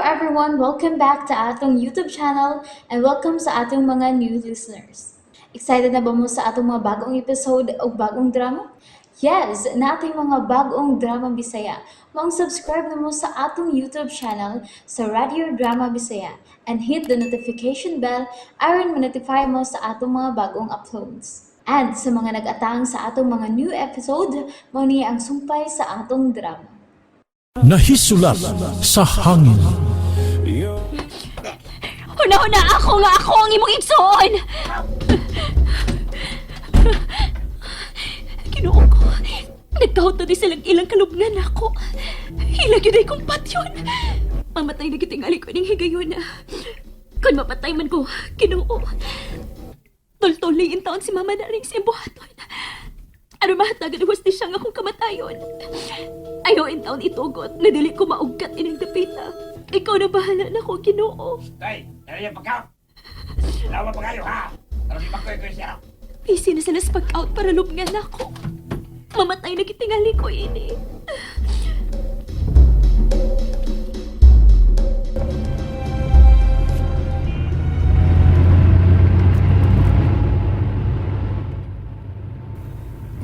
everyone, welcome back to atong YouTube channel and welcome sa atong mga new listeners. Excited na ba mo sa atong mga bagong episode o bagong drama? Yes, na ating mga bagong drama Bisaya. Mag-subscribe na mo sa atong YouTube channel sa Radio Drama Bisaya and hit the notification bell aron ma-notify mo sa atong mga bagong uploads. And sa mga nag-atang sa atong mga new episode, mo niya ang sumpay sa atong drama. Nahisulat sa hangin. Huna-huna ako ang imong igsoon! Ginoo ko, nagkahot na di silang ilang kalubngan ako. Hilag yun ay kong patyon. Mamatay na gitingali ko ning higayon na. Kung mapatay man ko, Ginoo. Tol-toliin taon si mama na rin sa buhaton. Ano mahatagan ang hustisya nga akong kamatayon? Ayaw in taon itugot na dili ko maugkat ining dapita. Ikaw na bahala na ko, Ginoo. Tay, yan yung pagkaw. Lawa pa kayo, ha? Tarang ipagkoy ko siya. Busy na sila sa pag-out para lubngan ako. Mamatay na kitingali ko ini.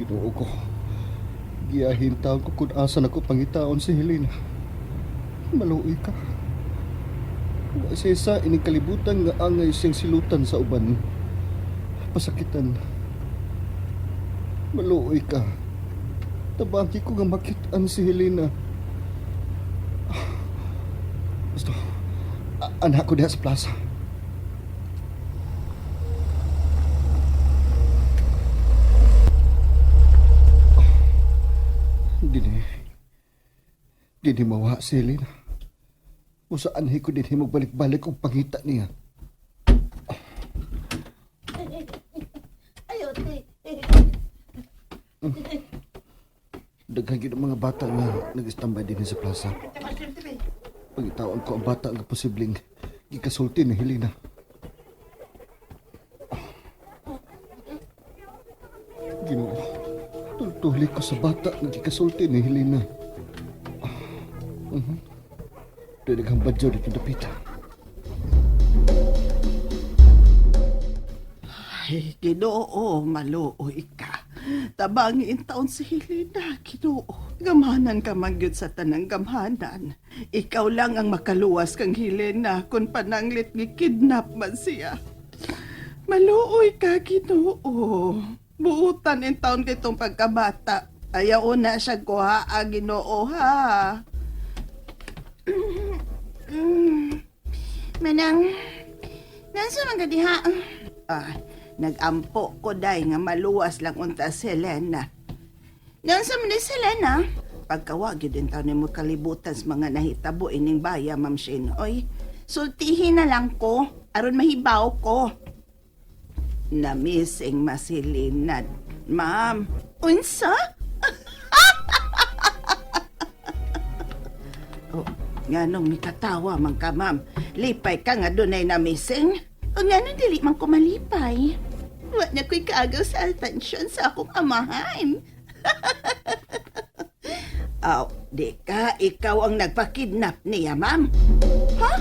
Ginoo ko. Giyahintaon ko kung asan ako pangitaon si Helena. Maluoy ka. Wa siya sa ining kalibutan nga angay siyang silutan sa uban. Pasakitan. Maluoy ka. Tabaki ko nga makitaan si Helena. Basta, anak ko diha sa plaza. Dini mawa si Helena. Usaan ko din magbalik-balik ang pangita niya. Daghang gyud ang mga bata nga nag-istambay din sa plaza. Pagitawag ko ang bata nga posibleng gikasulti ni Helena. Ginoo, tultuli ko sa bata nga gikasulti ni Helena. Dili kang badyo dito dapita. Ay, Ginoo, maluoy ka. Tabangin taon si Helena, Ginoo. Gamahanan ka man gyud sa tanang gamhanan. Ikaw lang ang makaluwas kang Helena kung pananglit ni kidnap man siya. Maluoy ka, Ginoo. Buutan in taon kitong pagkabata. Ayaw na siya kuha, Ginoo, ha? Manang, nasa mga diha? Nagampo ko day nga maluwas lang unta si Helena. Nasa man si Helena? Pagkawag yun din taon mo kalibutan sa mga nahitabo ining baya, Ma'am Shane. Oy, sultihin na lang ko, aron mahibaw ko. Na-missing masilinad, Ma'am. Unsa? Nga nung mikatawa man ka, Ma'am. Lipay ka nga dunay na missing. O nga nung dili man ko malipay. Wa na ko'y kaagaw sa atensyon sa akong amahan. Di ka, ikaw ang nagpakidnap niya, Ma'am. Ha?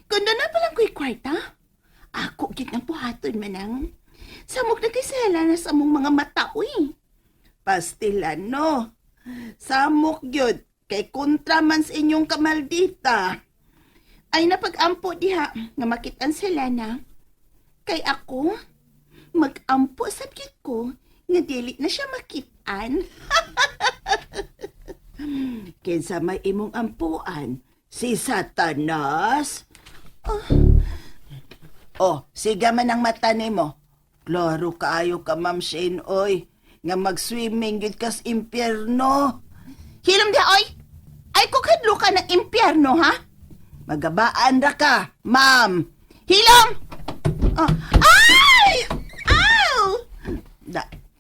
Kung na palang ko'y kwarta? Ako git ng buhaton, manang. Samok na kisela na sa mong mga mata, uy. Pastilan, no? Samok yun. Kay kontra man sa inyong kamaldita. Ay napag-ampo diha nga makitan sila na. Kay ako, mag-ampo sa ko nga dili na siya makitan. Kinsa may imong ampuan? Si Satanas? Siga man ang mata nimo. Klaro kaayo ka, Ma'am Shane, oy. Nga mag-swimming gid kas impyerno. Hilom di, oy! Ay, kukadlo ka ng impyerno, ha? Magabaan ra ka, Ma'am. Hilom! Ay! Ow!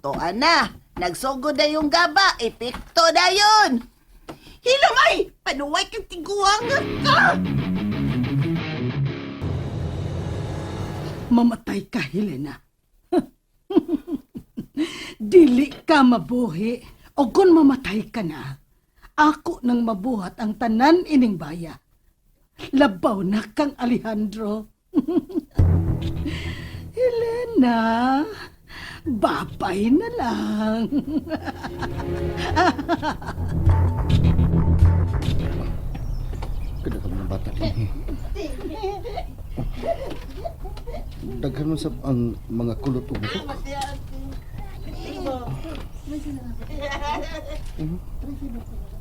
Toan na. Nagsugod na yung gaba. Epekto na yun. Hilom, ay! Panuway kang tiguang ka! Mamatay ka, Helena. Dili ka mabuhi. O kung mamatay ka na, ako nang mabuhat ang tanan ining baya. Labaw na kang Alejandro. Helena, babay na lang. Kada ka mga bata din. Daghan mo sa ang mga kulot ug buhok.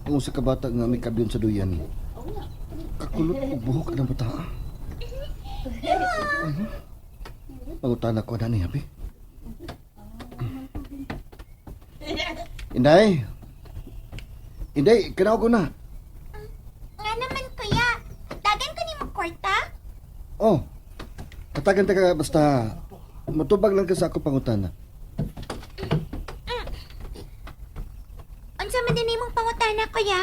Ang usa ka bata nga may kabyon sa duyan. Kakulot ug buhok ang bata. Pangutana ko na ni habi. Inday. Inday, kanaw ko na. Nga naman, kuya. Dagan ka ni mo kwarta? Oh. Katagan ta ka basta matubag lang ka sa ako pangutana. Unsa man din imong pangutana, kuya?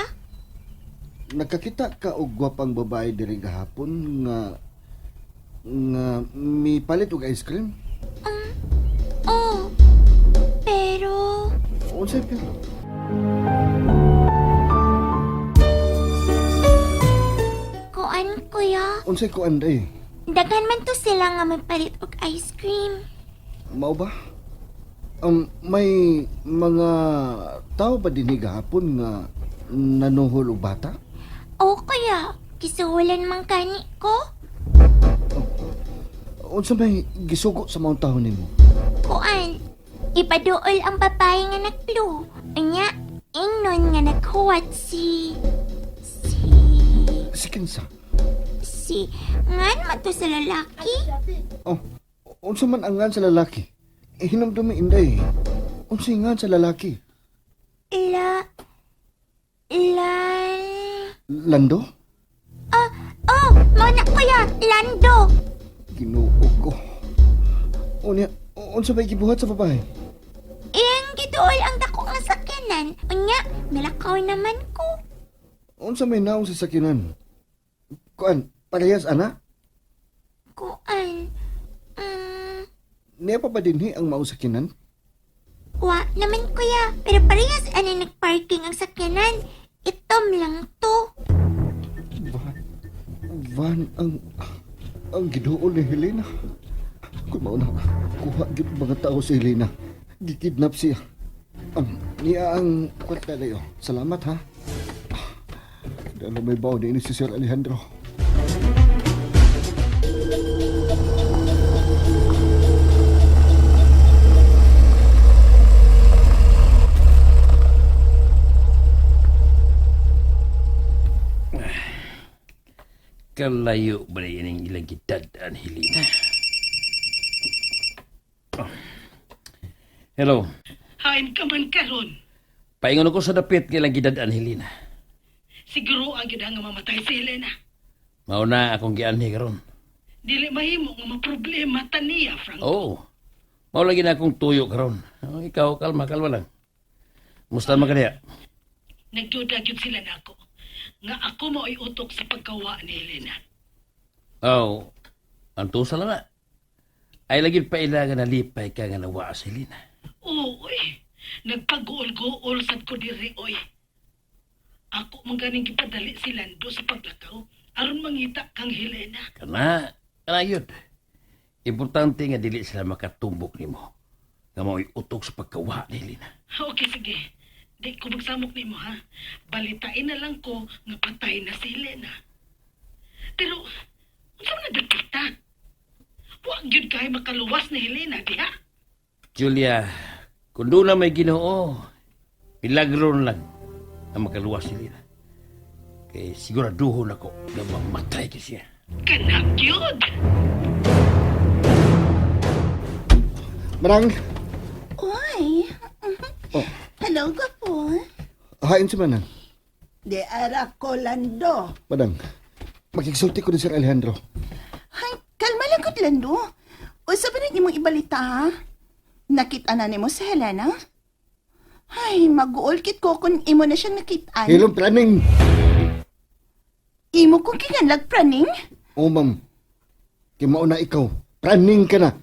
Nakakita ka og gwapang babae diri gahapon nga may palit og ice cream? Oh. Pero... Unsay pa? Kuan, kuya. Unsay ko anday? Daghan man to sila nga magpalit og ice cream. Mao ba? May mga tao ba dinhi gahapon nga nanuhol og bata? O, kuya. Kisuhulan man kani ko. Unsa may gisugo sa mga tawo nimo? Kuan. Ipaduol ang babae nga nagplu. Anya, ingnon nga naghuwat si... Si kinsa? Ngan man to sa lalaki? Oh, unsa man ang ngan sa lalaki? Hinumdumi inday. Unsay ngan sa lalaki? Lando? Mao na kuya, Lando. Ginoo ko. Unya, unsa may gibuhat sa babae? Iyang giduol ang dako nga sakyanan. Unya, milakaw naman ko. Unsa may naong sa sakinan? Kuan, parehas ana? Kuan, Niya pa ba dinhi ang maong sakinan? wa naman kuya. Pero parehas ani nagparking ang sakyanan. Itom lang to. Van ang giduol ni Helena. Kung mao na, kuha gid mga tao si Helena. Gikidnap siya. Niya ang kwarta dayo. Salamat ha. Dahil may baw din si Sir Alejandro. Kalayo ba yan ang ilang gidadaan, Helena? Oh. Hello. Hain ka man karon. Paingon ako sa dapit kay ilang gidadaan, Helena. Siguro ang gid nga mamatay si Helena. Mauna akong gianhi karon. Dili mahimo nga maproblema ta niya, Franco. Oo. Mao lagi na akong tuyo karon. Ikaw, kalma lang. Musta man kaniya? Nagduda gyud sila nako nga ako mao'y utok sa pagkawa ni Helena. Oh, anto sa lang na. Ay lagi pa ilangan na lipay ka nga nawa sa Helena. Oo, nagpag-uol-guol sad ko diri, oy. Ako man ganing gipadali si Lando sa paglakaw aron mangita kang Helena. Kana yun. Importante nga dili sila makatumbok nimo. Nga mao'y utok sa pagkawa ni Helena. Okay, sige. Di ko magsamok nimo ha. Balitain na lang ko nga patay na si Helena. Pero, unsa man nagdakita? Huwag yun kayo makaluwas ni Helena, di ha? Julia, kung doon na may Ginoo, milagro lang ang makaluwas si Helena. Kaya siguraduhon ako na mamatay ka siya. Kanak yun! Marang, Uy. Oh. Hello, gapo. hain si manan. Di ara ko, Lando. Madang, magigsulti ko ni Sir Alejandro. Hay, kalma lang kot, Lando. O sabi na imong ibalita, ha? Nakita na nimo si Helena? Ay, mag-uolkit ko kung imo na siyang nakitaan. Hilong planning. Imo kong kinganlag praning? O ma'am, kimao na ikaw. Planning ka na.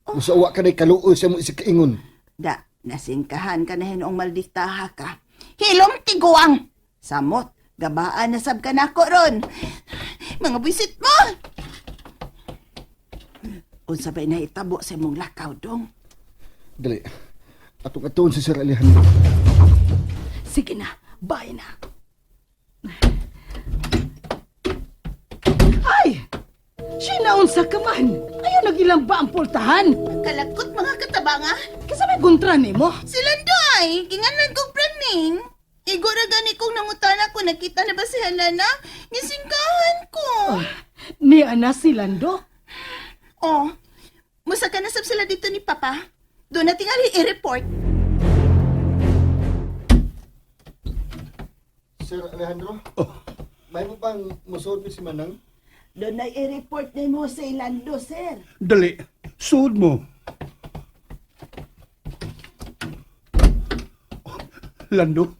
Musawa ka na'y kaluoy sa mo isikaingon. Da, nasingkahan ka na hinoong maldiktaha ka. Hilom tiguang! Samot, gabaan na sab ka nako ron. Mga bisit mo! Unsa ba'y nahitabo sa imong lakaw, dong? Dali. Atong atuon si Sir Alejandro. Sige na, bye na. Ay! Sinaunsa ka man! Ayaw nagilang ba ang pultahan? Kalakot mga katabanga. Kasi may kontra ni mo. Silando ay, kinganan kong praning. Igora gani kong nangutana ko, nakita na ba si Halana? Nisingkahan ko. Ni Ana si Lando. Oh, musa ka nasab sila dito ni Papa. Doon na tingali i-report. Sir Alejandro? May mo bang musuod ni si Manang? Doon na i-report ni mo sa Ilando, sir. Dali, suod mo. Lando,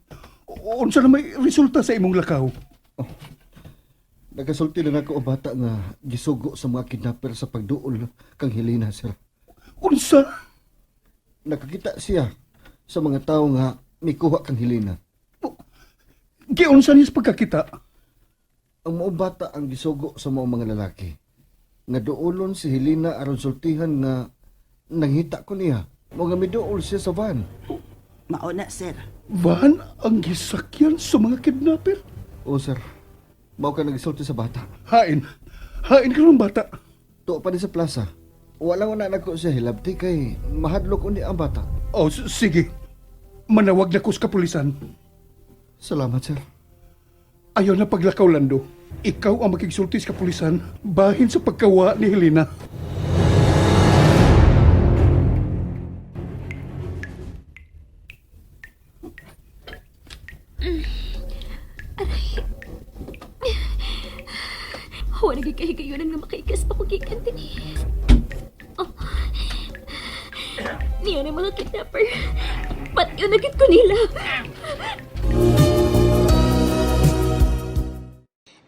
unsa na may resulta sa imong lakaw? Nagasulti na ako ang bata nga gisugo sa mga kidnapper sa pagduol kang Helena, sir. Unsa? Nakakita siya sa mga tao nga mikuha kang Helena. Giunsa niya sa pagkakita? Ang mga bata ang gisugo sa mga lalaki. Nga duolon si Helena aron sultihan nga nanghita ko niya. Mga miduol siya sa van. Mauna, sir. Van ang gisakyan sa mga kidnapper? O sir, mao ka nagisulti sa bata. Hain. Hain ka ng bata. Tuwa pa ni sa plaza. Walang una nako siya hilabti kay mahadlok undi ang bata. O, sige. Manawag na ko sa kapulisan. Salamat, sir. Ayaw na paglakaw, Lando. Ikaw ang makigsulti sa kapulisan bahin sa pagkawa ni Helena. Huwag naging kahigayonan nga makaikas pa kung gikan din eh. Oh. Niyo na mga kidnapper. Ba't yun nagit ko nila?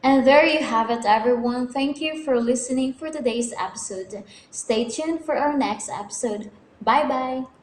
And there you have it, everyone. Thank you for listening for today's episode. Stay tuned for our next episode. Bye bye.